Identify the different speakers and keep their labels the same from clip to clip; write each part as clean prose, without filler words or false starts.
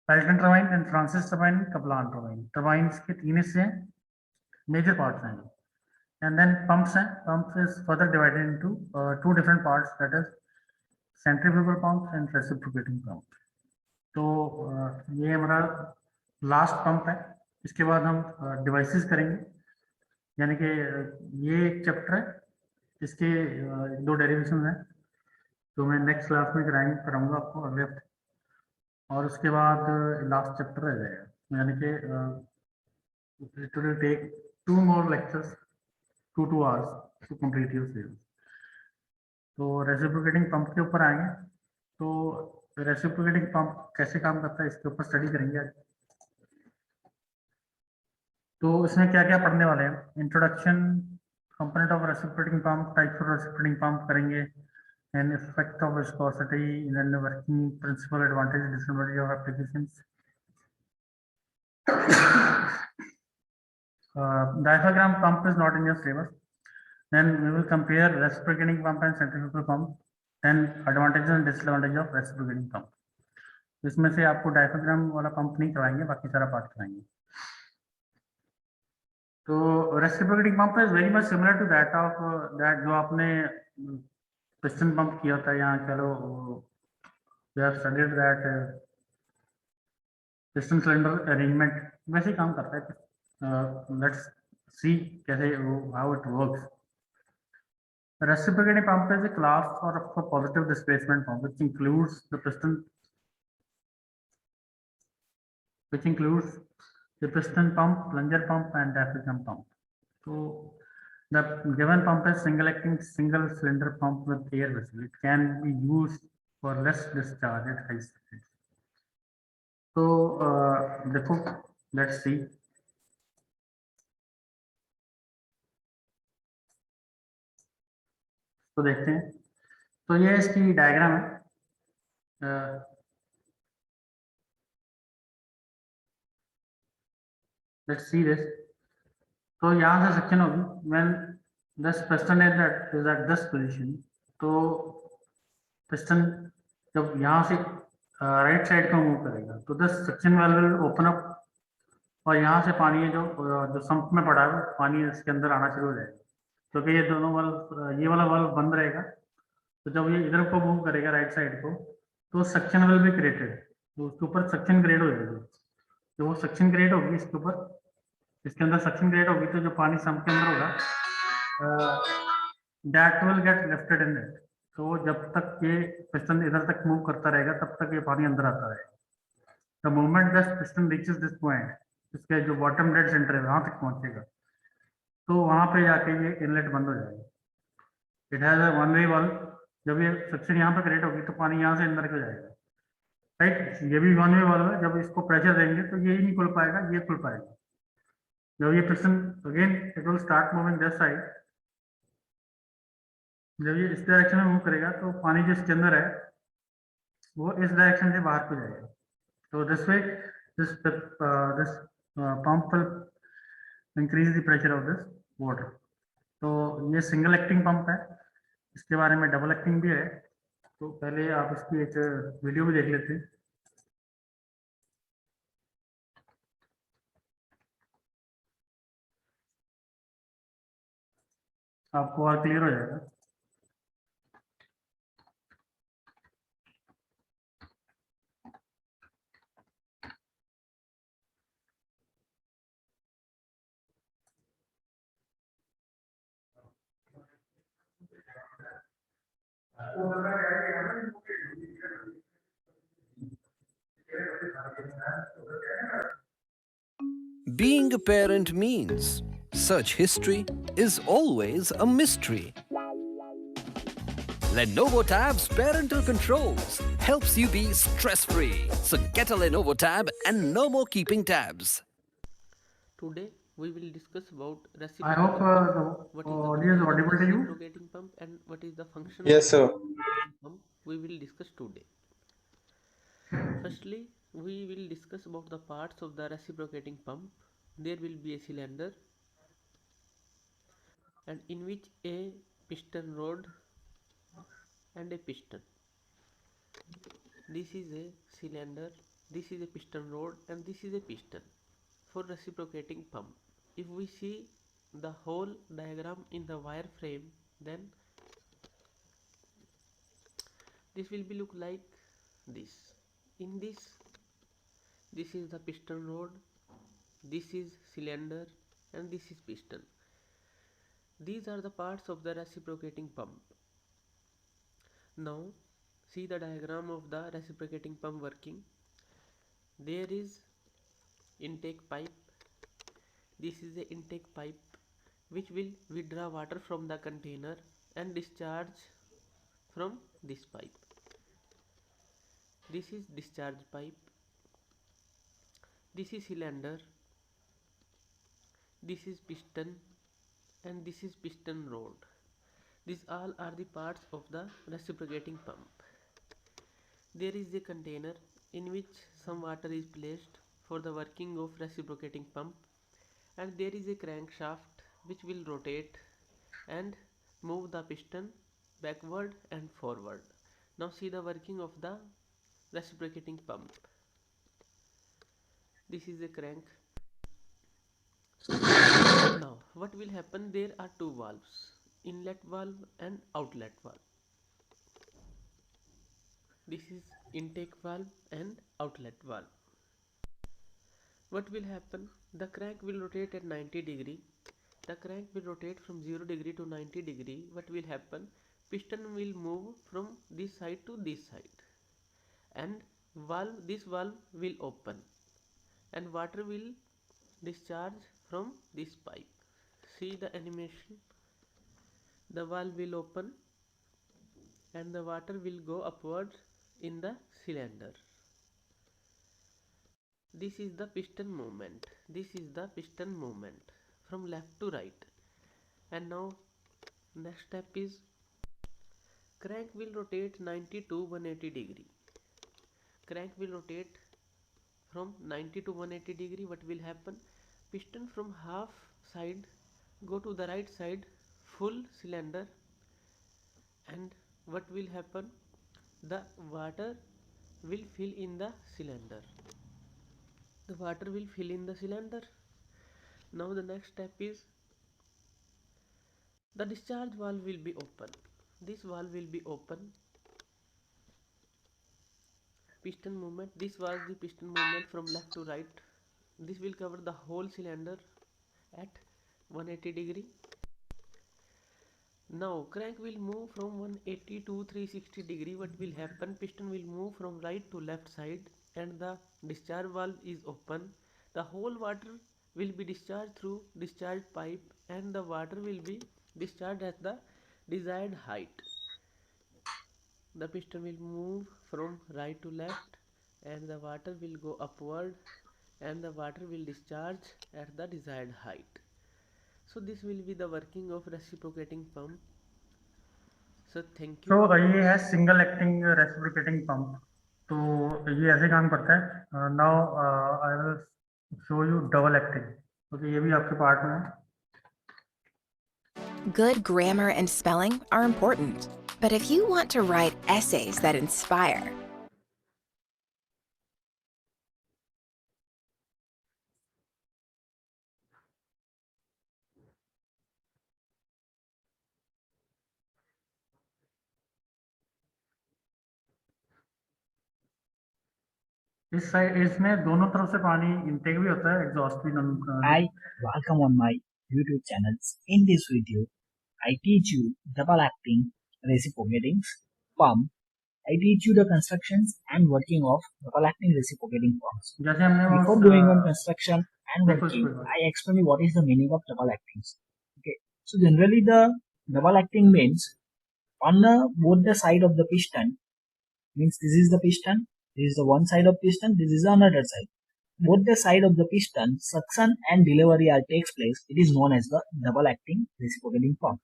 Speaker 1: Pelton turbine and Francis turbine, Kaplan turbine. Turbines के तीन हिस्से हैं, मेजर पार्ट्स हैं। एंड देन पंप्स हैं। Pumps is further divided into two different parts, that is centrifugal pump and reciprocating pump. तो ये हमारा last pump है। इसके बाद हम डिवाइसेस करेंगे, यानी कि ये एक चैप्टर है, इसके दो डेरिवेशन हैं, तो मैं नेक्स्ट क्लास में कराऊंगा आपको अगले हफ्ते। और उसके बाद लास्ट चैप्टर रह जाएगा, यानी कि it will take 2 more lectures, 2 hours to complete your syllabus। तो रेसिप्रोकेटिंग पंप के ऊपर आएंगे। तो रेसिप्रोकेटिंग पंप कैसे काम करता है इसके ऊपर स्टडी करेंगे आज। तो इसमें क्या क्या पढ़ने वाले हैं, introduction, component of reciprocating pump, types of reciprocating pump करेंगे, and effect of viscosity, then working principle, advantage, disadvantage of applications. Diaphragm pump is not in your syllabus. Then we will compare reciprocating pump and centrifugal pump, then advantages and disadvantages of reciprocating pump। इसमें से आपको diaphragm वाला pump नहीं कराएंगे, बाकी सारा part कराएंगे। तो reciprocating pump is very much similar to that of that जो आपने पिस्टन पंप किया था, यहाँ चलो we have studied that piston cylinder arrangement, वैसे ही काम करता है। लेट्स सी कैसे how it works. Reciprocating pump is a class of a positive displacement pump which includes the piston pump, plunger pump, and diaphragm pump. So the given pump is single acting single cylinder pump with air vessel. It can be used for less discharge at high speed. So देखो, let's see। तो देखते हैं। तो ये इसकी diagram है। Let's see this. तो यहाँ से सेक्शन होगी when this piston is at this position. तो पिस्टन जब यहाँ से राइट साइड को मूव करेगा तो this section valve will open up, और यहाँ से पानी जो जो संप में पड़ा है पानी इसके अंदर आना शुरू हो जाएगा, क्योंकि ये दोनों वाल्व, ये वाला वाल्व बंद रहेगा। तो जब ये इधर को मूव करेगा राइट साइड को, तो सेक्शन विल बी क्रिएटेड, तो उसके ऊपर सक्शन क्रिएट हो जाएगी। तो वो सक्शन क्रिएट होगी इसके ऊपर, इसके अंदर सक्शन क्रिएट होगी, तो जो पानी सम्प के अंदर होगा that will get lifted in it. तो जब तक ये पिस्टन इधर तक मूव करता रहेगा तब तक ये पानी अंदर आता रहेगा। The moment this piston reaches this point, इसके जो बॉटम डेड सेंटर है वहां तक पहुंचेगा, तो वहां पे जाके ये इनलेट बंद हो जाएगा। It has a one way valve. जब ये सक्शन यहाँ पे क्रिएट होगी तो पानी यहाँ से अंदर को जाएगा, राइट। ये भी वन वे वाल्व है, जब इसको प्रेशर देंगे तो ये ही नहीं खुल पाएगा, ये खुल पाएगा। जब ये piston again it will start moving this side, जब ये इस डायरेक्शन में मूव करेगा तो पानी जो इसके अंदर है वो इस डायरेक्शन से बाहर को जाएगा। तो this way this pump will increase the pressure of this water. तो ये सिंगल एक्टिंग पंप है, इसके बारे में डबल एक्टिंग भी है। तो पहले आप इसकी एक वीडियो भी देख लेते हैं, आपको और क्लियर हो जाएगा।
Speaker 2: Being a parent means such history is always a mystery. Lenovo Tab's parental controls helps you be stress-free. So get a Lenovo Tab and no more keeping tabs.
Speaker 3: Today we will discuss about
Speaker 1: I hope
Speaker 3: what
Speaker 1: the
Speaker 3: is the
Speaker 1: audio is
Speaker 3: meaning of
Speaker 1: audible to you.
Speaker 3: reciprocating pump and what is the function
Speaker 4: Yes,
Speaker 3: of
Speaker 4: sir.
Speaker 3: pump we will discuss today. Firstly, we will discuss about the parts of the reciprocating pump. There will be a cylinder and in which a piston rod and a piston. This is a cylinder this is a piston rod and this is a piston for reciprocating pump. If we see the whole diagram in the wireframe, then this will be look like this. In this is the piston rod, this is cylinder, and this is piston. These are the parts of the reciprocating pump. Now see the diagram of the reciprocating pump working. There is intake pipe. This is the intake pipe which will withdraw water from the container and discharge from this pipe. This is discharge pipe. This is cylinder. This is piston and this is piston rod. These all are the parts of the reciprocating pump. There is a container in which some water is placed for the working of reciprocating pump, and there is a crankshaft which will rotate and move the piston backward and forward. Now see the working of the reciprocating pump. This is a crank. Now what will happen? There are two valves, inlet valve and outlet valve. This is intake valve and outlet valve. What will happen? The crank will rotate at 90 degree. The crank will rotate from 0 degree to 90 degree. What will happen? Piston will move from this side to this side, and this valve will open and water will discharge from this pipe. See the animation. The valve will open and the water will go upwards in the cylinder. This is the piston movement. This is the piston movement from left to right. And now next step is crank will rotate 90 to 180 degree. Crank will rotate from 90 to 180 degree. What will happen? Piston from half side go to the right side, full cylinder, and what will happen? The water will fill in the cylinder. The water will fill in the cylinder. Now the next step is the discharge valve will be open. This valve will be open. Piston movement. This was the piston movement from left to right. This will cover the whole cylinder at 180 degree. Now crank will move from 180 to 360 degree. What will happen? Piston will move from right to left side and the discharge valve is open. The whole water will be discharged through discharge pipe and the water will be discharged at the desired height. The piston will move from right to left and the water will go upward and the water will discharge at the desired height. So this will be the working of reciprocating pump. So thank you.
Speaker 1: तो ये है single acting reciprocating pump. तो ये ऐसे काम करता है. Now I will show U double acting. Okay, ये भी आपके पार्ट में है.
Speaker 4: Good grammar and spelling are important, but if you want to write essays that inspire,
Speaker 1: इस साइड इसमें दोनों तरफ से पानी इनटेक भी होता है, एग्जॉस्ट भी.
Speaker 5: Hi, welcome on my YouTube channels. In this video, I teach you double acting reciprocating pump. I teach you the constructions and working of double acting reciprocating pumps.
Speaker 1: जैसे हमने
Speaker 5: Before going on construction and
Speaker 1: देखो
Speaker 5: working,
Speaker 1: इसको.
Speaker 5: I explain you what is the meaning of double actings. Okay, so generally the double acting means on both the side of the piston, means this is the piston, this is the one side of piston, this is another side. Both the side of the piston, suction and delivery are takes place. It is known as the double acting reciprocating pump.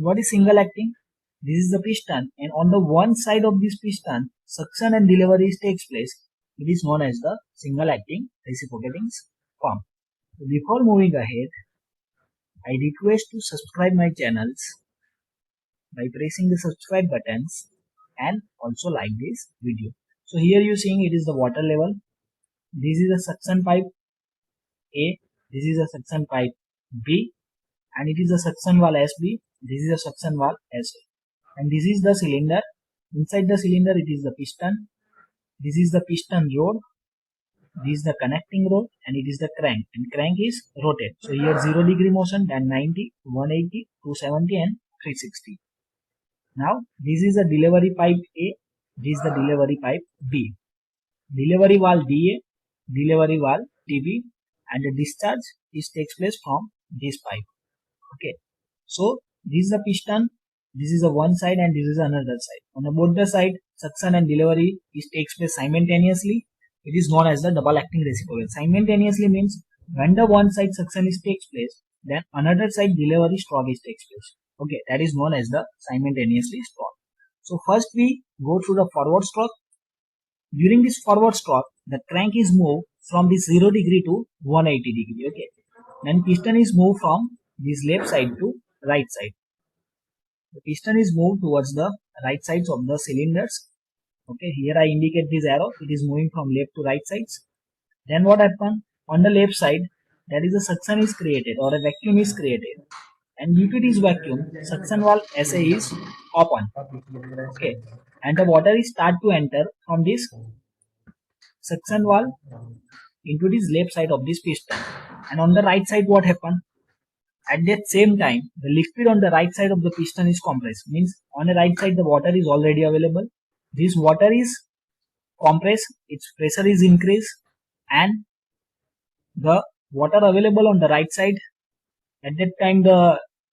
Speaker 5: What is single acting? This is the piston, and on the one side of this piston, suction and delivery takes place. It is known as the single acting reciprocating pump. So before moving ahead, I request to subscribe my channels by pressing the subscribe buttons and also like this video. So here you seeing it is the water level. this is a suction pipe A, this is a suction pipe B, and it is a suction valve SB, this is a suction valve SA, and this is the cylinder. Inside the cylinder it is the piston, this is the piston rod, this is the connecting rod, and it is the crank, and crank is rotate. So here 0 degree motion, then 90, 180, 270 and 360. Now this is the delivery pipe A, this is the delivery pipe B. Delivery valve DA, delivery valve DB, and the discharge takes place from this pipe. Okay, so this is the piston, this is the one side and this is another side. On the both the side, suction and delivery takes place simultaneously. It is known as the double acting reciprocal. Simultaneously means when the one side suction takes place, then another side delivery stroke takes place. Okay, that is known as the simultaneously stroke. So first we go through the forward stroke. During this forward stroke, the crank is moved from this 0 degree to 180 degree. Okay, then piston is moved from this left side to right side. The piston is moved towards the right sides of the cylinders. Okay, here I indicate this arrow. It is moving from left to right sides. Then what happens? On the left side, there is a suction is created or a vacuum is created. And due to this vacuum, suction valve SA is open. Okay, and the water is start to enter from this suction valve into this left side of this piston. And on the right side, what happened? At that same time, the liquid on the right side of the piston is compressed. Means on the right side, the water is already available. This water is compressed, its pressure is increased, and the water available on the right side, at that time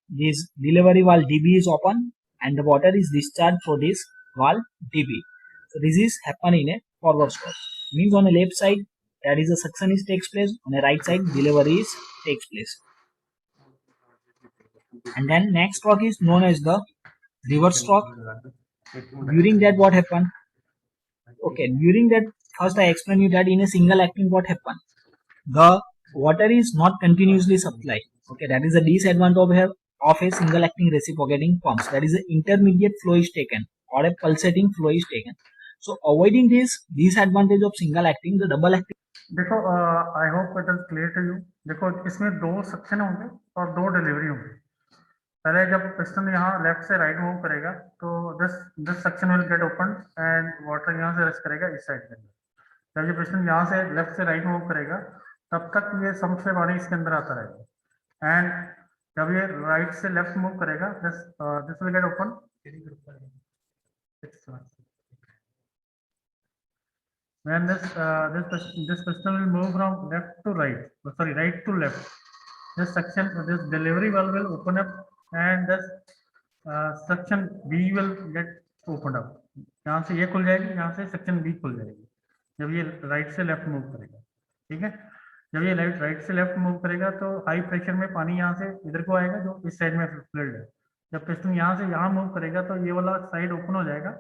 Speaker 5: this delivery valve DB is open and the water is discharged through this valve DB. So this is happen in a forward stroke. Means on the left side, that is the suction is takes place. On the right side, delivery is takes place. And then next stroke is known as the reverse stroke. During that, what happened? Okay, during that, first I explain you that in a single acting, what happened? The water is not continuously supplied. Okay, that is a disadvantage of a single acting reciprocating pumps. That is an intermediate flow is taken or a pulsating flow is taken. So avoiding this disadvantage of single acting, the double acting.
Speaker 1: देखो I hope it is clear to you. देखो इसमें दो suction होंगे और दो delivery होंगे. पहले जब पिस्टन यहाँ लेफ्ट से राइट मूव करेगा तो this suction will get open and water यहाँ से रेस्ट करेगा इस साइड के अंदर. जब ये पिस्टन यहाँ से लेफ्ट से राइट मूव करेगा तब तक ये सम्प से पानी इसके अंदर आता रहेगा. एंड जब ये राइट से लेफ्ट मूव करेगा this will get open. When this piston will move from left to right, right to left, this section, this delivery valve will open up and this section B will get opened up. यहाँ से ये खुल जाएगी, यहाँ से section B खुल जाएगी जब ये राइट से लेफ्ट मूव करेगा. ठीक है, जब ये राइट से लेफ्ट मूव करेगा तो हाई प्रेशर में पानी यहाँ से इधर को आएगा जो इस साइड में फ्लड है. जब पिस्टन यहाँ से यहाँ मूव करेगा तो ये वाला साइड ओपन हो जाएगा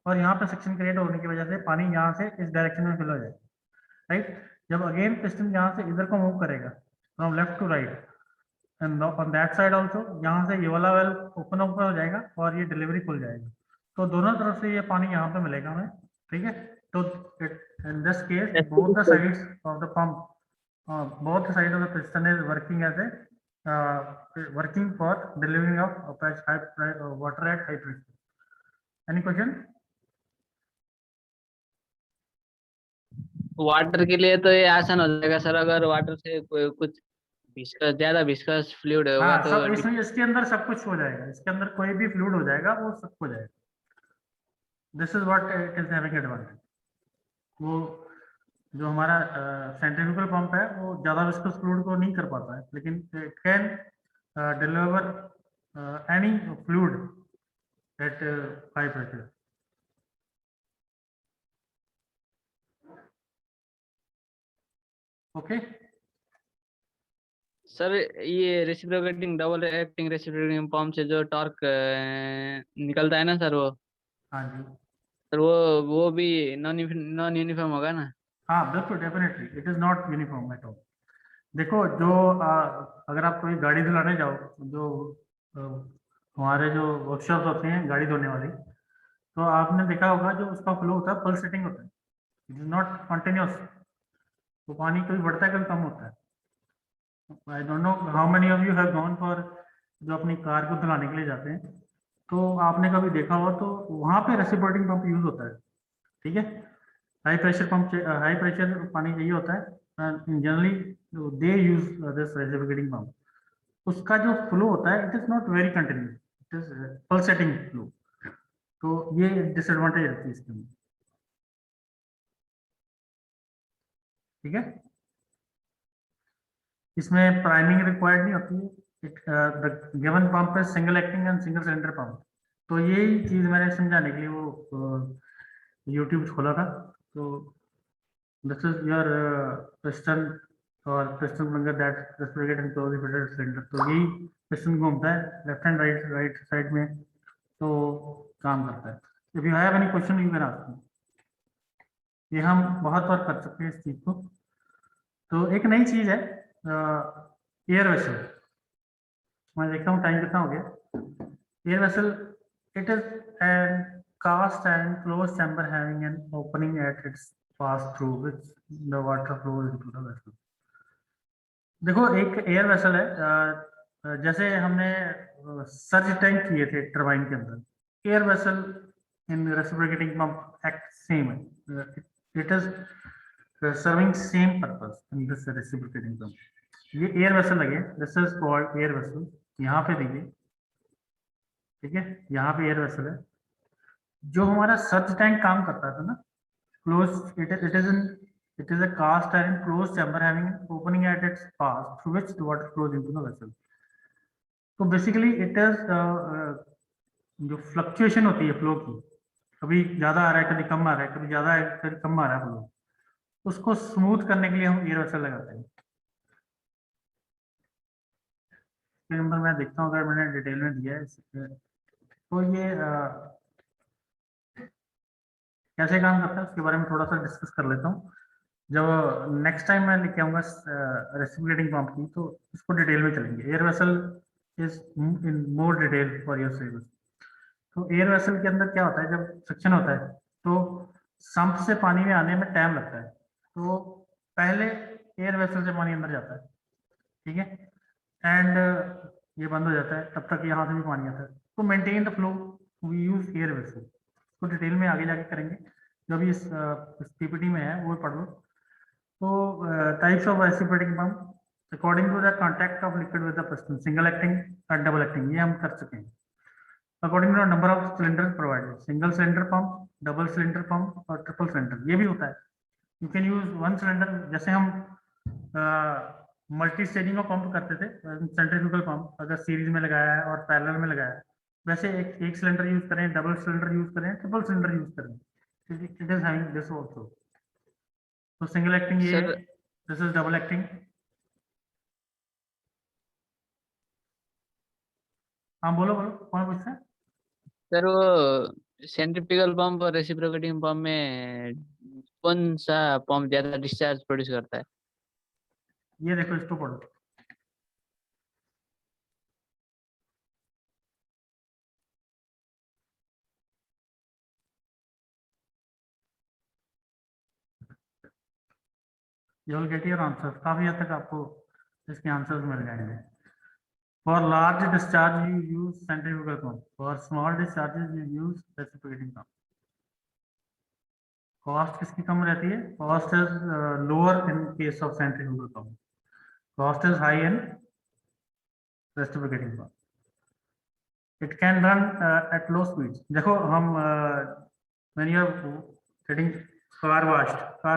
Speaker 1: और यहाँ पे सेक्शन क्रिएट होने की वजह से पानी यहाँ से इस डायरेक्शन में फिल हो जाएगा. राइट, जब अगेन पिस्टन यहाँ से इधर को मूव करेगा from left to right and on that side also यहाँ से ये वाला वेल ओपन हो जाएगा और ये डिलीवरी खुल जाएगी. तो दोनों तरफ से ये पानी यहाँ पे मिलेगा हमें. ठीक है, तो in this case both the sides of the pump, both the side of the piston is working as a working for delivering of water at high pressure. Any question?
Speaker 6: Water के लिए तो ये आसान हो जाएगा सर, अगर water से कुछ ज्यादा विस्कस फ्लूइड होगा तो
Speaker 1: सब इसमें इसके अंदर सब कुछ हो जाएगा. इसके अंदर कोई भी फ्लूइड हो जाएगा वो सब हो जाएगा. This is what it is having advantage. वो जो हमारा सेंट्रीफ्यूगल पंप है वो ज्यादा विस्कस फ्लूइड को नहीं कर पाता है, लेकिन it can deliver any fluid at high pressure. Okay
Speaker 6: sir, ये reciprocating double acting reciprocating pump से जो टॉर्क निकलता है ना सर, वो
Speaker 1: हाँ जी
Speaker 6: सर वो भी नॉन यूनिफॉर्म होगा ना?
Speaker 1: हाँ बिल्कुल, definitely it is not uniform at all. देखो जो अगर आप कोई गाड़ी धुलाने जाओ, जो हमारे जो वर्कशॉप होते हैं गाड़ी धोने वाली, तो आपने देखा होगा जो उसका फ्लो होता है पल्सेटिंग होता है. It is not continuous. तो पानी कभी बढ़ता है कभी कम होता है। I don't know how many of you have gone for, जो अपनी कार को धुलाने के लिए जाते हैं, तो आपने कभी देखा हो तो वहां पे रेसिप्रोकेटिंग पंप यूज होता है, ठीक है। High pressure pump, high pressure पानी चाहिए होता है, generally they use this reciprocating pump. उसका जो फ्लो होता है it is not very continuous, it is pulsating flow. तो ये डिसएडवांटेज रहती है इसके अंदर, ठीक है। इसमें प्राइमिंग रिक्वायर्ड नहीं होती है। द गिवन पंप है single acting and single cylinder pump. तो यही चीज मैंने समझाने के लिए वो यूट्यूब खोला था। तो दिस इज योर पिस्टन और piston Bangar that reciprocate and close fitted cylinder. तो यही पिस्टन घूमता है लेफ्ट एंड राइट साइड में, तो काम करता है। If you have any question you can ask me. ये हम बहुत बार कर सकते हैं इस चीज को। तो एक नई चीज है एयर वेसल। मैं देखता हूँ टाइम कितना हो गया। Air vessel it is an cast and closed chamber having an opening at its pass through which the water flows into the vessel. देखो एक एयर वेसल है, जैसे हमने सर्ज टैंक किए थे टरबाइन के अंदर, air vessel in reciprocating pump act same है। It is serving same purpose in this reciprocating pump. ये एयर वेसल लगे, this is called air vessel. यहाँ पे देखिए, ठीक है, यहाँ पे एयर वेसल है। जो हमारा सर्च टैंक काम करता था ना, close it is a cast iron close chamber having opening at its pass through which the water flows into the vessel. तो बेसिकली इट इज जो फ्लक्चुएशन होती है फ्लो की, कभी ज्यादा आ रहा है कभी कम आ रहा है, कभी ज्यादा है कभी कम आ रहा है फ्लो, उसको स्मूथ करने के लिए हम एयर वेसल लगाते हैं। नंबर मैं देखता हूँ अगर मैंने डिटेल में दिया है। तो ये कैसे काम करता है उसके बारे में थोड़ा सा डिस्कस कर लेता हूँ। जब नेक्स्ट टाइम मैं लेके आऊंगा रेसिप्रोकेटिंग पंप की, तो इसको डिटेल में चलेंगे। Air vessel is in more detail for your service. तो एयर वेसल के अंदर क्या होता है, जब सक्शन होता है तो संप से पानी में आने में टाइम लगता है। तो पहले एयर वेसल से पानी अंदर जाता है, ठीक है, एंड ये बंद हो जाता है, तब तक यहाँ से भी पानी आता है। तो maintain the flow we use air vessel. तो डिटेल में आगे जाके करेंगे, जो भी इस पीपीटी में है वो पढ़ लो। तो types of reciprocating pump according to the contact of liquid with the piston, single acting और डबल एक्टिंग, ये हम कर चुके हैं। According to number of cylinder provided, single cylinder pump, double cylinder pump और ट्रिपल सिलेंडर, ये भी होता है। You can use one cylinder, जैसे हम मल्टी स्टेजिंग का पंप करते थे, सेंट्रीफ्यूगल पंप अगर सीरीज में लगाया है और पैरेलल में लगाया है, वैसे एक सिलेंडर यूज करें, डबल सिलेंडर यूज करें, ट्रिपल सिलेंडर यूज करें, it is having this also. तो सिंगल एक्टिंग ये,
Speaker 6: sir
Speaker 1: this is double acting. हाँ बोलो बोलो, कौन पूछता है?
Speaker 6: सर वो सेंट्रीफ्यूगल पंप और रेसिप्रोकेटिंग पंप में कौन सा पंप ज्यादा डिस्चार्ज प्रोड्यूस करता है?
Speaker 1: ये देखो, इसको पढ़ो। You will get your answer. काफी हद तक आपको इसके आंसर्स मिल जाएंगे। For large discharge you use centrifugal pump, for small discharges you use reciprocating pump. Cost किसकी कम रहती है? Cost is lower in case of centrifugal pump, cost is high in reciprocating pump. It can run at low speed. देखो हम when you are getting car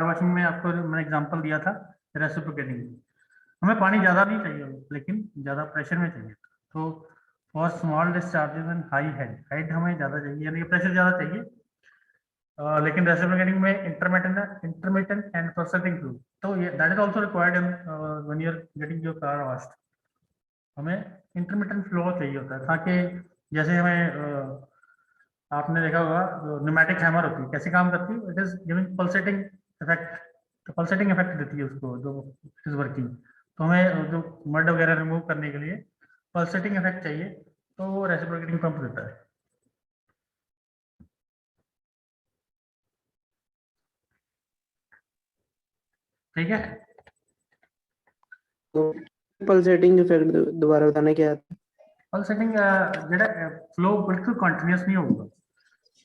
Speaker 1: washing में आपको मैंने example दिया था रेसिप्रोकेटिंग। हमें पानी ज़्यादा नहीं चाहिए लेकिन ज़्यादा प्रेशर में चाहिए। तो for small discharges and high head हमें ज़्यादा चाहिए, यानी कि प्रेशर ज़्यादा चाहिए। लेकिन रेसिप्रोकेटिंग में इंटरमिटेंट एंड पल्सेटिंग फ्लो, तो ये that is also required in when you are getting your car washed. हमें इंटरमिटेंट फ्लो चाहिए होता है, ताकि जैसे हमें आपने देखा होगा जो न्यूमेटिक हैमर होती है कैसे काम करती है, it is giving pulsating effect. तो पल्सेटिंग इफेक्ट देती है उसको जो इज वर्किंग। तो हमें जो मड वगैरह रिमूव करने के लिए पल्सेटिंग इफेक्ट चाहिए, तो वो रेसिप्रोकेटिंग पंप देता है। ठीक है।
Speaker 7: पल्सेटिंग इफेक्ट दोबारा बताना क्या है?
Speaker 1: ਪਲਸੇਟਿੰਗ ਜਿਹੜਾ ਫਲੋ ਬਿਲਕੁਲ ਕੰਟੀਨਿਊਸ ਨਹੀਂ ਹੋਊਗਾ।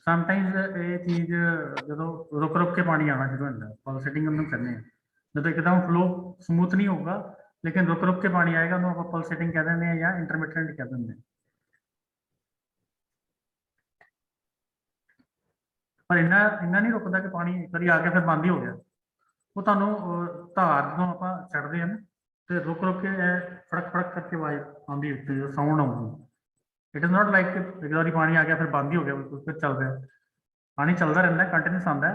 Speaker 1: ਸਮਟਾਈਮਸ ਇਹ ਚੀਜ਼ ਜਦੋਂ ਰੁਕ ਰੁਕ ਕੇ ਪਾਣੀ ਆਉਣਾ ਸ਼ੁਰੂ ਹੁੰਦਾ, ਪਲਸੇਟਿੰਗ ਉਹਨੂੰ ਕਹਿੰਦੇ ਆ। ਜਦੋਂ ਇੱਕਦਮ ਫਲੋ ਸਮੂਥ ਨਹੀਂ ਹੋਊਗਾ ਲੇਕਿਨ ਰੁਕ ਰੁਕ ਕੇ ਪਾਣੀ ਆਏਗਾ, ਉਹਨੂੰ ਆਪਾਂ ਪਲਸੇਟਿੰਗ ਕਹਿ ਦਿੰਦੇ ਆ ਜਾਂ ਇੰਟਰਮਿਟੈਂਟ ਕਹਿ ਦਿੰਦੇ ਆ। ਪਰ ਇੰਨਾ ਨਹੀਂ ਰੁਕਦਾ ਕਿ ਪਾਣੀ ਇੱਕ ਵਾਰੀ ਆ ਕੇ ਫਿਰ ਬੰਦ ਹੀ ਹੋ ਗਿਆ। ਉਹ ਤੁਹਾਨੂੰ ਧਾਰ ਜਦੋਂ ਆਪਾਂ ਛੱਡਦੇ ਆ ਨਾ ਤੇ ਰੁਕ ਰੁਕ ਕੇ ਫੜਕ ਫੜਕ ਕਰਕੇ ਆਵਾਜ਼ ਆਉਂਦੀ ਉੱਤੇ ਜੋ ਸਾਊਂਡ ਆਉਂਦੀ। ਇਟ ਇਜ਼ ਨਾਟ ਲਾਈਕ ਇੱਕ ਵਾਰੀ ਪਾਣੀ ਆ ਗਿਆ ਫਿਰ ਬੰਦ ਹੀ ਹੋ ਗਿਆ, ਬਿਲਕੁਲ ਫਿਰ ਚੱਲ ਰਿਹਾ। ਪਾਣੀ ਚੱਲਦਾ ਰਹਿੰਦਾ, ਕੰਟੀਨਿਊਸ ਆਉਂਦਾ,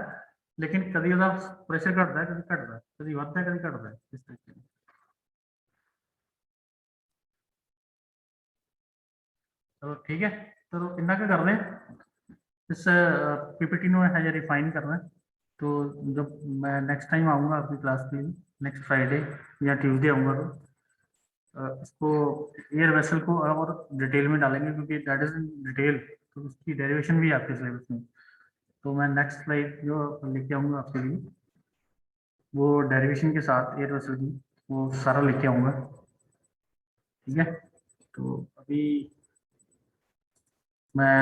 Speaker 1: ਲੇਕਿਨ ਕਦੀ ਉਹਦਾ ਪ੍ਰੈਸ਼ਰ ਘਟਦਾ, ਕਦੀ ਘਟਦਾ, ਕਦੀ ਵੱਧਦਾ, ਕਦੀ ਘਟਦਾ, ਇਸ ਤਰੀਕੇ ਨਾਲ। ਚਲੋ ਠੀਕ ਹੈ, ਚਲੋ ਇੰਨਾ ਕੁ ਕਰਦੇ इस पीपीटी ਨੂੰ है रिफाइन करना। तो जब मैं नेक्स्ट टाइम आऊँगा आपकी क्लास के लिए, नेक्स्ट फ्राइडे या ट्यूसडे आऊँगा, तो इसको एयर वेसल को और डिटेल में डालेंगे क्योंकि दैट इज इन डिटेल, तो उसकी डेरिवेशन भी आपके सिलेबस में। तो मैं नेक्स्ट स्लाइड जो लेके आऊँगा आपके लिए वो डेरिवेशन के साथ एयर वेसल की वो सारा लेके आऊँगा। ठीक है, तो अभी मैं